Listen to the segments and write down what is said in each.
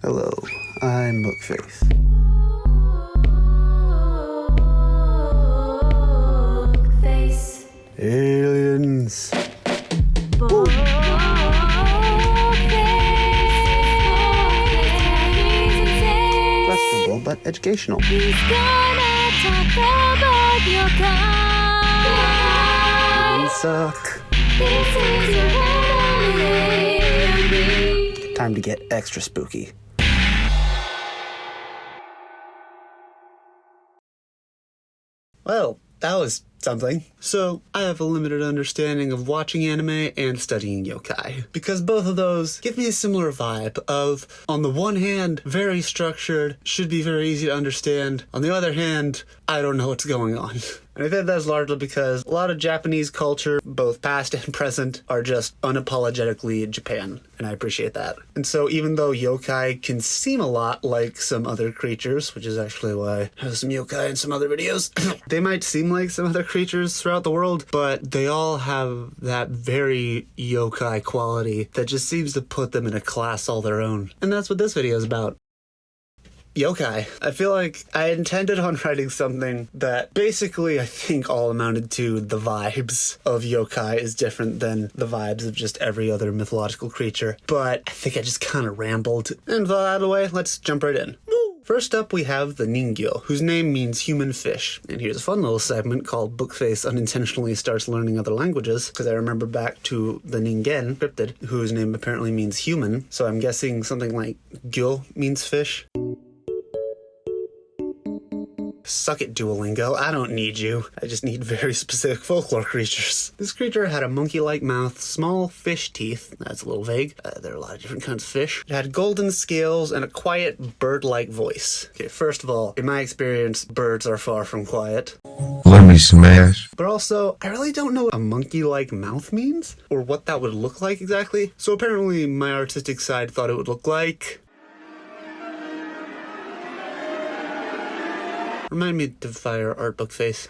Hello, I'm Bookface. Bookface. Aliens. Questionable but educational. He's gonna talk about yokai. We suck. This is your family. Time to get extra spooky. Well, that was something. So, I have a limited understanding of watching anime and studying yokai, because both of those give me a similar vibe of, on the one hand, very structured, should be very easy to understand. On the other hand, I don't know what's going on. And I think that's largely because a lot of Japanese culture, both past and present, are just unapologetically Japan, and I appreciate that. And so even though yokai can seem a lot like some other creatures, which is actually why I have some yokai in some other videos, they might seem like some other creatures throughout the world, but they all have that very yokai quality that just seems to put them in a class all their own. And that's what this video is about. Yokai. I feel like I intended on writing something that basically I think all amounted to the vibes of yokai is different than the vibes of just every other mythological creature, but I think I just kind of rambled. And with that out of the way, let's jump right in. First up, we have the Ningyo, whose name means human fish. And here's a fun little segment called Bookface unintentionally starts learning other languages, because I remember back to the Ningen, cryptid, whose name apparently means human, so I'm guessing something like gyo means fish. Suck it, Duolingo. I don't need you. I just need very specific folklore creatures. This creature had a monkey-like mouth, small fish teeth. That's a little vague. There are a lot of different kinds of fish. It had golden scales and a quiet bird-like voice. Okay, first of all, in my experience, birds are far from quiet. Let me smash. But also, I really don't know what a monkey-like mouth means, or what that would look like exactly. So apparently my artistic side thought it would look like... Remind me to fire art book face.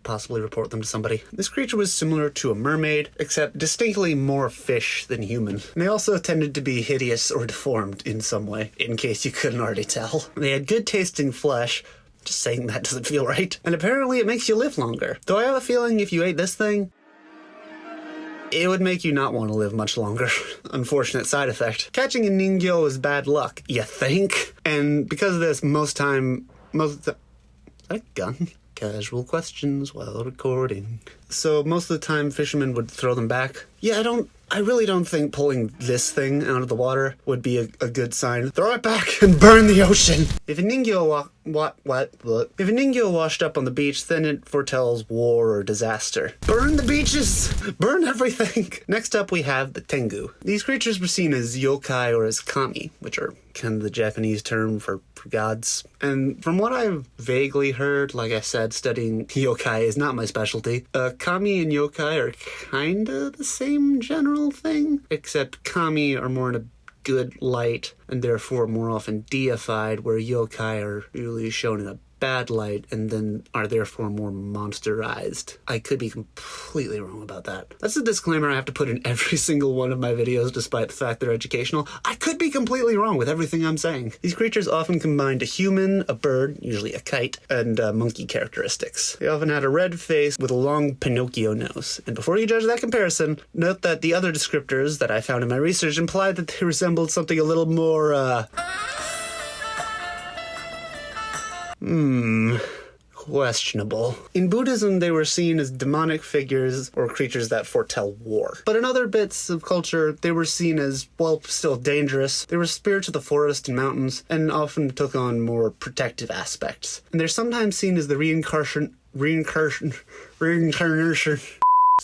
Possibly report them to somebody. This creature was similar to a mermaid, except distinctly more fish than human. And they also tended to be hideous or deformed in some way, in case you couldn't already tell. They had good tasting flesh. Just saying that doesn't feel right. And apparently it makes you live longer. Though I have a feeling if you ate this thing, it would make you not want to live much longer. Unfortunate side effect. Catching a Ningyo is bad luck, you think? And because of this, most of the gun. Casual questions while recording. So most of the time fishermen would throw them back. Yeah, I really don't think pulling this thing out of the water would be a good sign. Throw it back and burn the ocean. If a Ningyo If a Ningyo washed up on the beach, then it foretells war or disaster. Burn the beaches! Burn everything! Next up we have the Tengu. These creatures were seen as yokai or as kami, which are kind of the Japanese term for gods. And from what I've vaguely heard, like I said, studying yokai is not my specialty. Kami and yokai are kinda the same general thing, except kami are more in a good light and therefore more often deified, where yokai are usually shown in a bad light and then are therefore more monsterized. I could be completely wrong about that. That's a disclaimer I have to put in every single one of my videos, despite the fact they're educational. I could be completely wrong with everything I'm saying. These creatures often combined a human, a bird, usually a kite, and monkey characteristics. They often had a red face with a long Pinocchio nose. And before you judge that comparison, note that the other descriptors that I found in my research implied that they resembled something a little more, questionable. In Buddhism, they were seen as demonic figures or creatures that foretell war. But in other bits of culture, they were seen as, well, still dangerous. They were spirits of the forest and mountains, and often took on more protective aspects. And they're sometimes seen as the reincarnation.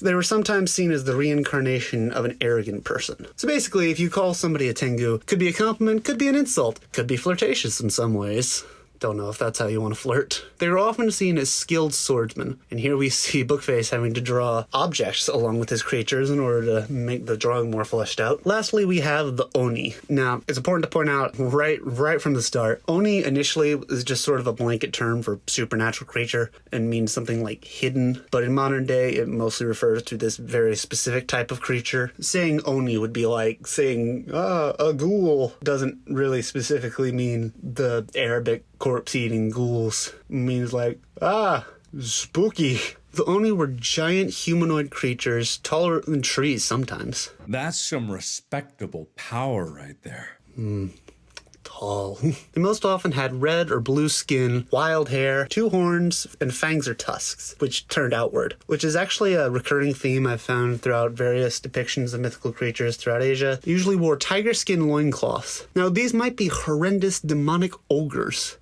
They were sometimes seen as the reincarnation of an arrogant person. So basically, if you call somebody a Tengu, could be a compliment, could be an insult, could be flirtatious in some ways. Don't know if that's how you want to flirt. They were often seen as skilled swordsmen, and here we see Bookface having to draw objects along with his creatures in order to make the drawing more fleshed out. Lastly, we have the Oni. Now, it's important to point out right from the start, Oni initially is just sort of a blanket term for supernatural creature and means something like hidden, but in modern day, it mostly refers to this very specific type of creature. Saying Oni would be like saying, a ghoul doesn't really specifically mean the Arabic corpse-eating ghouls. It means like, spooky. The Oni were giant humanoid creatures, taller than trees sometimes. That's some respectable power right there. Tall. They most often had red or blue skin, wild hair, 2 horns, and fangs or tusks, which turned outward, which is actually a recurring theme I've found throughout various depictions of mythical creatures throughout Asia. They usually wore tiger skin loincloths. Now, these might be horrendous demonic ogres,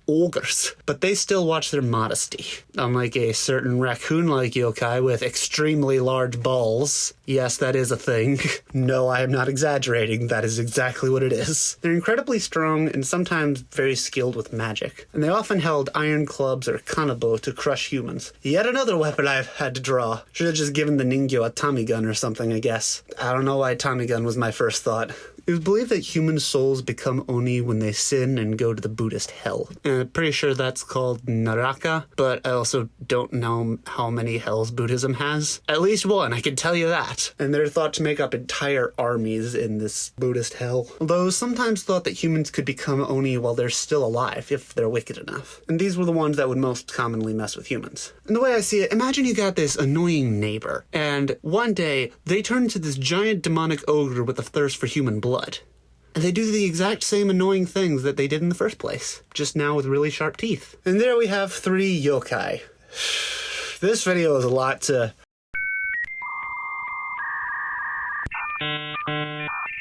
but they still watch their modesty. Unlike a certain raccoon-like yokai with extremely large balls. Yes, that is a thing. No, I am not exaggerating. That is exactly what it is. They're incredibly strong and sometimes very skilled with magic, and they often held iron clubs or kanabo to crush humans. Yet another weapon I've had to draw. Should have just given the Ningyo a Tommy gun or something, I guess. I don't know why Tommy gun was my first thought. It was believed that human souls become Oni when they sin and go to the Buddhist hell. And I'm pretty sure that's called Naraka, but I also don't know how many hells Buddhism has. At least one, I can tell you that. And they're thought to make up entire armies in this Buddhist hell. Although sometimes thought that humans could become Oni while they're still alive, if they're wicked enough. And these were the ones that would most commonly mess with humans. And the way I see it, imagine you got this annoying neighbor, and one day they turn into this giant demonic ogre with a thirst for human blood. And they do the exact same annoying things that they did in the first place, just now with really sharp teeth. And there we have 3 yokai. This video is a lot to...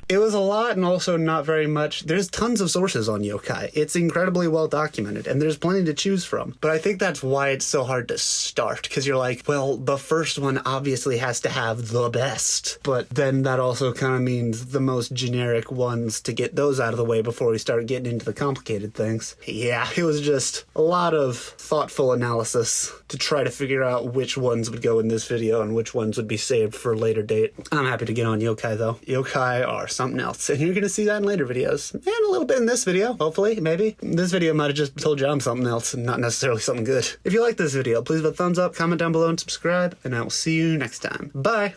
It was a lot and also not very much. There's tons of sources on yokai. It's incredibly well documented and there's plenty to choose from. But I think that's why it's so hard to start, because you're like, well, the first one obviously has to have the best. But then that also kind of means the most generic ones to get those out of the way before we start getting into the complicated things. Yeah, it was just a lot of thoughtful analysis to try to figure out which ones would go in this video and which ones would be saved for a later date. I'm happy to get on yokai though. Yokai are something else, and you're gonna see that in later videos, and a little bit in this video, hopefully, maybe. This video might have just told you I'm something else and not necessarily something good. If you like this video, please leave a thumbs up, comment down below, and subscribe, and I will see you next time. Bye!